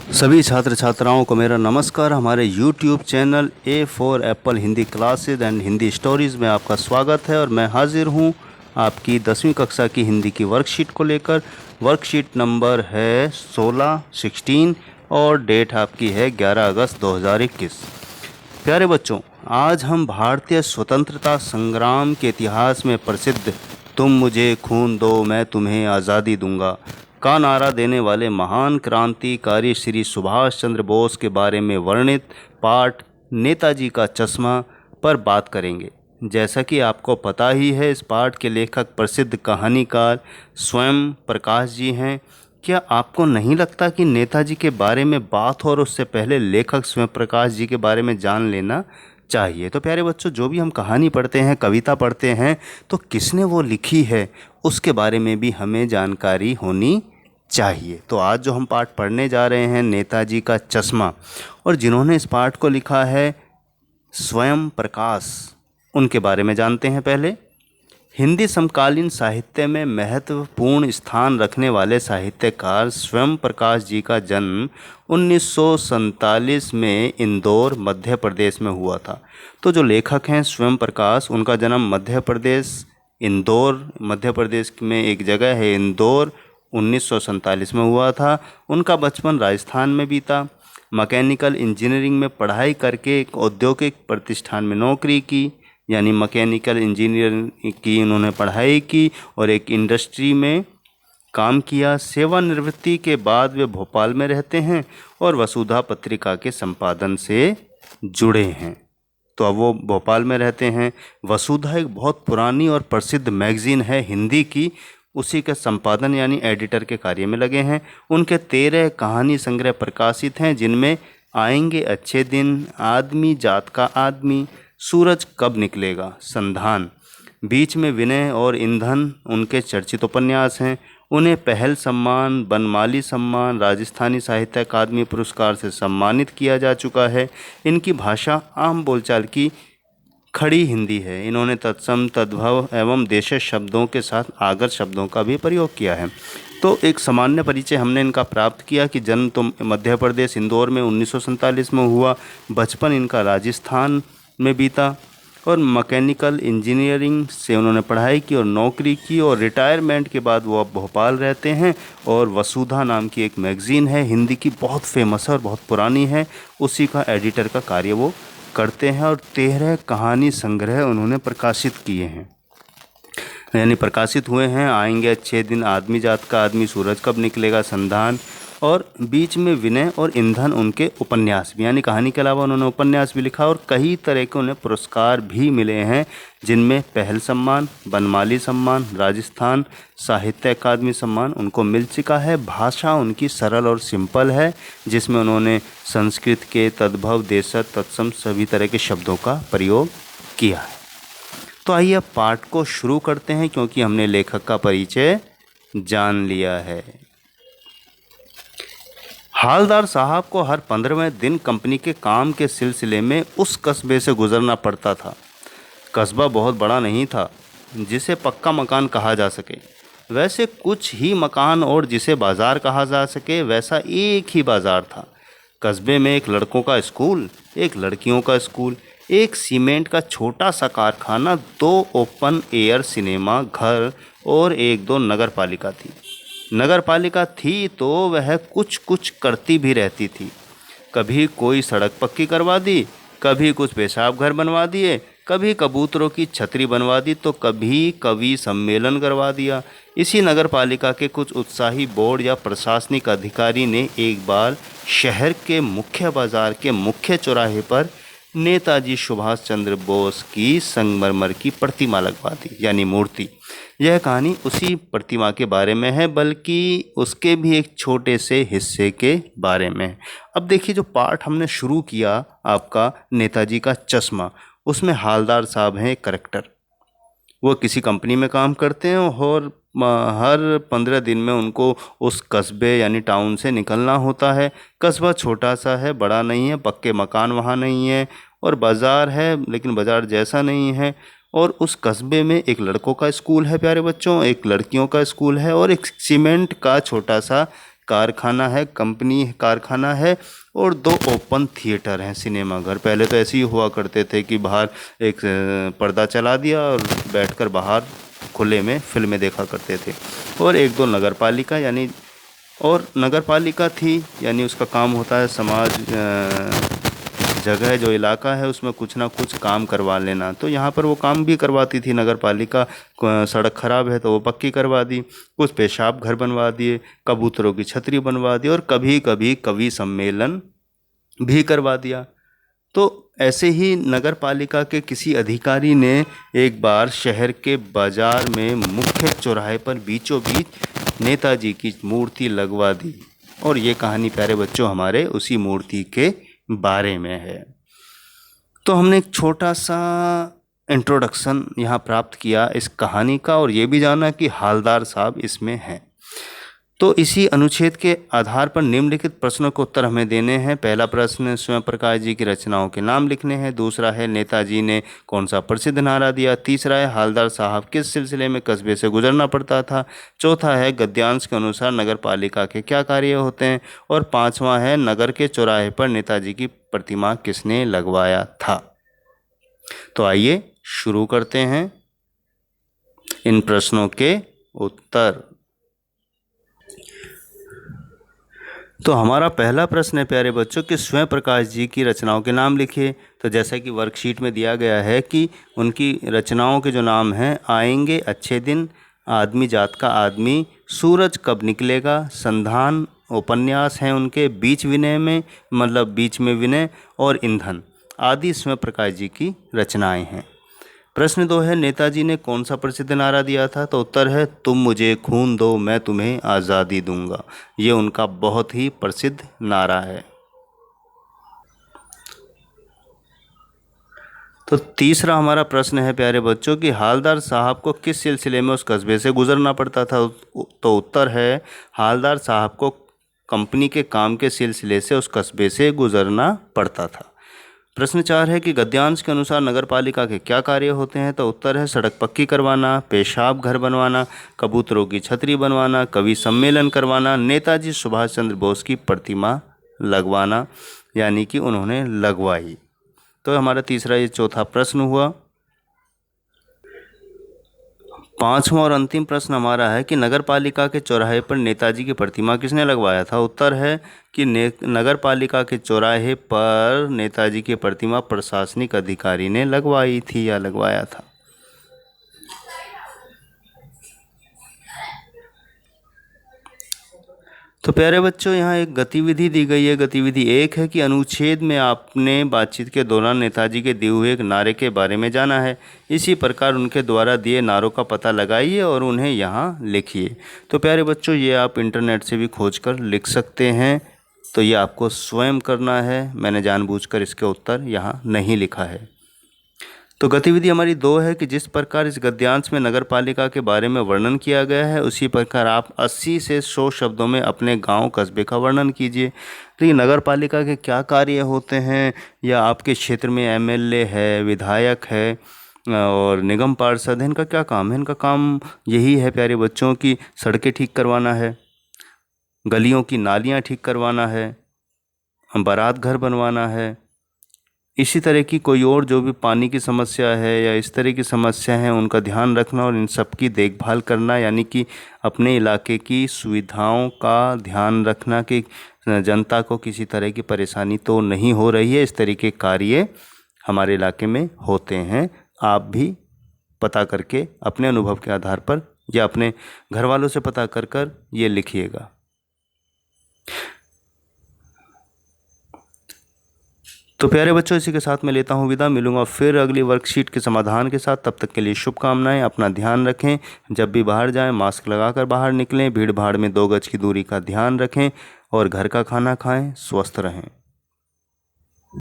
सभी छात्र छात्राओं को मेरा नमस्कार। हमारे YouTube channel A for Apple Hindi classes and Hindi stories में आपका स्वागत है और मैं हाजिर हूँ आपकी 10वीं कक्षा की हिंदी की वर्कशीट को लेकर। वर्कशीट नंबर है 16 और डेट आपकी है 11 अगस्त 2021। प्यारे बच्चों, आज हम भारतीय स्वतंत्रता संग्राम के इतिहास में प्रसिद्ध तुम मुझे खून दो मैं तुम्हें आज़ादी दूंगा का नारा देने वाले महान क्रांतिकारी श्री सुभाष चंद्र बोस के बारे में वर्णित पाठ नेताजी का चश्मा पर बात करेंगे। जैसा कि आपको पता ही है, इस पाठ के लेखक प्रसिद्ध कहानीकार स्वयं प्रकाश जी हैं। क्या आपको नहीं लगता कि नेताजी के बारे में बात हो और उससे पहले लेखक स्वयं प्रकाश जी के बारे में जान लेना चाहिए? तो प्यारे बच्चों, जो भी हम कहानी पढ़ते हैं, कविता पढ़ते हैं, तो किसने वो लिखी है उसके बारे में भी हमें जानकारी होनी चाहिए। तो आज जो हम पाठ पढ़ने जा रहे हैं, नेताजी का चश्मा, और जिन्होंने इस पाठ को लिखा है स्वयं प्रकाश, उनके बारे में जानते हैं। पहले, हिंदी समकालीन साहित्य में महत्वपूर्ण स्थान रखने वाले साहित्यकार स्वयं प्रकाश जी का जन्म 1947 में इंदौर मध्य प्रदेश में हुआ था। तो जो लेखक हैं स्वयं प्रकाश, उनका जन्म मध्य प्रदेश इंदौर, मध्य प्रदेश में एक जगह है इंदौर, 1947 में हुआ था। उनका बचपन राजस्थान में बीता। मैकेनिकल इंजीनियरिंग में पढ़ाई करके एक औद्योगिक प्रतिष्ठान में नौकरी की, यानी मैकेनिकल इंजीनियर की उन्होंने पढ़ाई की और एक इंडस्ट्री में काम किया। सेवानिवृत्ति के बाद वे भोपाल में रहते हैं और वसुधा पत्रिका के संपादन से जुड़े हैं। तो अब वो भोपाल में रहते हैं। वसुधा एक बहुत पुरानी और प्रसिद्ध मैगज़ीन है हिंदी की, उसी के संपादन यानी एडिटर के कार्य में लगे हैं। उनके 13 कहानी संग्रह प्रकाशित हैं, जिनमें आएंगे अच्छे दिन, आदमी जात का आदमी, सूरज कब निकलेगा, संधान, बीच में विनय और ईंधन उनके चर्चित उपन्यास हैं। उन्हें पहल सम्मान, बनमाली सम्मान, राजस्थानी साहित्य अकादमी पुरस्कार से सम्मानित किया जा चुका है। इनकी भाषा आम बोलचाल की खड़ी हिंदी है। इन्होंने तत्सम, तद्भव एवं देशज शब्दों के साथ आगत शब्दों का भी प्रयोग किया है। तो एक सामान्य परिचय हमने इनका प्राप्त किया कि जन्म तो मध्य प्रदेश इंदौर में 1947 में हुआ, बचपन इनका राजस्थान में बीता और मैकेनिकल इंजीनियरिंग से उन्होंने पढ़ाई की और नौकरी की, और रिटायरमेंट के बाद वो अब भोपाल रहते हैं। और वसुधा नाम की एक मैगज़ीन है हिंदी की, बहुत फेमस है और बहुत पुरानी है, उसी का एडिटर का कार्य वो करते हैं। और 13 कहानी संग्रह उन्होंने प्रकाशित किए हैं, यानी प्रकाशित हुए हैं। आएंगे अच्छे दिन, आदमी जात का आदमी, सूरज कब निकलेगा, संधान, और बीच में विनय और ईंधन उनके उपन्यास भी, यानी कहानी के अलावा उन्होंने उपन्यास भी लिखा। और कई तरह के उन्हें पुरस्कार भी मिले हैं, जिनमें पहल सम्मान, बनमाली सम्मान, राजस्थान साहित्य अकादमी सम्मान उनको मिल चुका है। भाषा उनकी सरल और सिंपल है, जिसमें उन्होंने संस्कृत के तद्भव, देशज, तत्सम सभी तरह के शब्दों का प्रयोग किया है। तो आइए अब पाठ को शुरू करते हैं, क्योंकि हमने लेखक का परिचय जान लिया है। हालदार साहब को हर 15वें दिन कंपनी के काम के सिलसिले में उस कस्बे से गुजरना पड़ता था। कस्बा बहुत बड़ा नहीं था जिसे पक्का मकान कहा जा सके, वैसे कुछ ही मकान, और जिसे बाज़ार कहा जा सके वैसा एक ही बाज़ार था। कस्बे में एक लड़कों का स्कूल, एक लड़कियों का स्कूल, एक सीमेंट का छोटा सा कारखाना, 2 ओपन एयर सिनेमा घर और 1-2 नगर पालिका थी। नगर पालिका थी तो वह कुछ कुछ करती भी रहती थी। कभी कोई सड़क पक्की करवा दी, कभी कुछ पेशाब घर बनवा दिए, कभी कबूतरों की छतरी बनवा दी, तो कभी कवि सम्मेलन करवा दिया। इसी नगर पालिका के कुछ उत्साही बोर्ड या प्रशासनिक अधिकारी ने एक बार शहर के मुख्य बाजार के मुख्य चौराहे पर नेताजी सुभाष चंद्र बोस की संगमरमर की प्रतिमा लगवा दी, यानी मूर्ति। यह कहानी उसी प्रतिमा के बारे में है, बल्कि उसके भी एक छोटे से हिस्से के बारे में है। अब देखिए, जो पाठ हमने शुरू किया आपका नेताजी का चश्मा, उसमें हालदार साहब हैं एक करेक्टर। वो किसी कंपनी में काम करते हैं और हर 15 दिन में उनको उस कस्बे यानी टाउन से निकलना होता है। कस्बा छोटा सा है, बड़ा नहीं है, पक्के मकान वहाँ नहीं है, और बाज़ार है लेकिन बाज़ार जैसा नहीं है। और उस कस्बे में एक लड़कों का स्कूल है प्यारे बच्चों, एक लड़कियों का स्कूल है, और एक सीमेंट का छोटा सा कारखाना है, कंपनी कारखाना है, और 2 ओपन थिएटर हैं, सिनेमा घर। पहले तो ऐसे ही हुआ करते थे कि बाहर एक पर्दा चला दिया और बैठकर बाहर खुले में फिल्में देखा करते थे। और 1-2 नगर पालिका यानी, और नगर पालिका थी यानी उसका काम होता है समाज, जगह जो इलाका है उसमें कुछ ना कुछ काम करवा लेना। तो यहाँ पर वो काम भी करवाती थी नगर पालिका। सड़क खराब है तो वो पक्की करवा दी, कुछ पेशाब घर बनवा दिए, कबूतरों की छतरी बनवा दी, और कभी कभी कवि सम्मेलन भी करवा दिया। तो ऐसे ही नगर पालिका के किसी अधिकारी ने एक बार शहर के बाजार में मुख्य चौराहे पर बीचों बीच नेताजी की मूर्ति लगवा दी। और ये कहानी प्यारे बच्चों हमारे उसी मूर्ति के बारे में है। तो हमने एक छोटा सा इंट्रोडक्शन यहाँ प्राप्त किया इस कहानी का, और ये भी जाना कि हालदार साहब इसमें हैं। तो इसी अनुच्छेद के आधार पर निम्नलिखित प्रश्नों के उत्तर हमें देने हैं। पहला प्रश्न, स्वयं प्रकाश जी की रचनाओं के नाम लिखने हैं। दूसरा है, नेताजी ने कौन सा प्रसिद्ध नारा दिया। तीसरा है, हालदार साहब किस सिलसिले में कस्बे से गुजरना पड़ता था। चौथा है, गद्यांश के अनुसार नगर पालिका के क्या कार्य होते हैं। और पांचवा है, नगर के चौराहे पर नेताजी की प्रतिमा किसने लगवाया था। तो आइए शुरू करते हैं इन प्रश्नों के उत्तर। तो हमारा पहला प्रश्न है प्यारे बच्चों कि स्वयं प्रकाश जी की रचनाओं के नाम लिखिए। तो जैसा कि वर्कशीट में दिया गया है कि उनकी रचनाओं के जो नाम हैं, आएंगे अच्छे दिन, आदमी जात का आदमी, सूरज कब निकलेगा, संधान उपन्यास हैं उनके, बीच विनय में मतलब बीच में विनय, और ईंधन आदि स्वयं प्रकाश जी की रचनाएं हैं। प्रश्न 2 है, नेताजी ने कौन सा प्रसिद्ध नारा दिया था। तो उत्तर है, तुम मुझे खून दो मैं तुम्हें आज़ादी दूंगा। ये उनका बहुत ही प्रसिद्ध नारा है। तो तीसरा हमारा प्रश्न है प्यारे बच्चों कि हालदार साहब को किस सिलसिले में उस कस्बे से गुजरना पड़ता था। तो उत्तर है, हालदार साहब को कंपनी के काम के सिलसिले से उस कस्बे से गुजरना पड़ता था। प्रश्न 4 है कि गद्यांश के अनुसार नगर पालिका के क्या कार्य होते हैं। तो उत्तर है, सड़क पक्की करवाना, पेशाब घर बनवाना, कबूतरों की छतरी बनवाना, कवि सम्मेलन करवाना, नेताजी सुभाष चंद्र बोस की प्रतिमा लगवाना, यानी कि उन्होंने लगवाई। तो हमारा तीसरा ये चौथा प्रश्न हुआ। पांचवा और अंतिम प्रश्न हमारा है कि नगर पालिका के चौराहे पर नेताजी की प्रतिमा किसने लगवाया था। उत्तर है कि नगर पालिका के चौराहे पर नेताजी की प्रतिमा प्रशासनिक अधिकारी ने लगवाई थी या लगवाया था। तो प्यारे बच्चों, यहाँ एक गतिविधि दी गई है। गतिविधि 1 है कि अनुच्छेद में आपने बातचीत के दौरान नेताजी के दिए हुए एक नारे के बारे में जाना है। इसी प्रकार उनके द्वारा दिए नारों का पता लगाइए और उन्हें यहाँ लिखिए। तो प्यारे बच्चों, ये आप इंटरनेट से भी खोज कर लिख सकते हैं। तो ये आपको स्वयं करना है। मैंने जानबूझकर इसके उत्तर यहाँ नहीं लिखा है। तो गतिविधि हमारी 2 है कि जिस प्रकार इस गद्यांश में नगर पालिका के बारे में वर्णन किया गया है, उसी प्रकार आप 80 से 100 शब्दों में अपने गांव कस्बे का वर्णन कीजिए। तो ये नगर पालिका के क्या कार्य होते हैं, या आपके क्षेत्र में एमएलए है, विधायक है और निगम पार्षद है, इनका क्या काम है। इनका काम यही है प्यारे बच्चों कि सड़कें ठीक करवाना है, गलियों की नालियाँ ठीक करवाना है, बारात घर बनवाना है, इसी तरह की कोई और जो भी पानी की समस्या है या इस तरह की समस्या है उनका ध्यान रखना और इन सब की देखभाल करना, यानी कि अपने इलाके की सुविधाओं का ध्यान रखना कि जनता को किसी तरह की परेशानी तो नहीं हो रही है। इस तरह के कार्य हमारे इलाके में होते हैं। आप भी पता करके अपने अनुभव के आधार पर या अपने घर वालों से पता कर ये लिखिएगा। तो प्यारे बच्चों, इसी के साथ मैं लेता हूँ विदा। मिलूंगा फिर अगली वर्कशीट के समाधान के साथ। तब तक के लिए शुभकामनाएं। अपना ध्यान रखें। जब भी बाहर जाएं मास्क लगाकर बाहर निकलें। भीड़ भाड़ में 2 गज की दूरी का ध्यान रखें और घर का खाना खाएं। स्वस्थ रहें।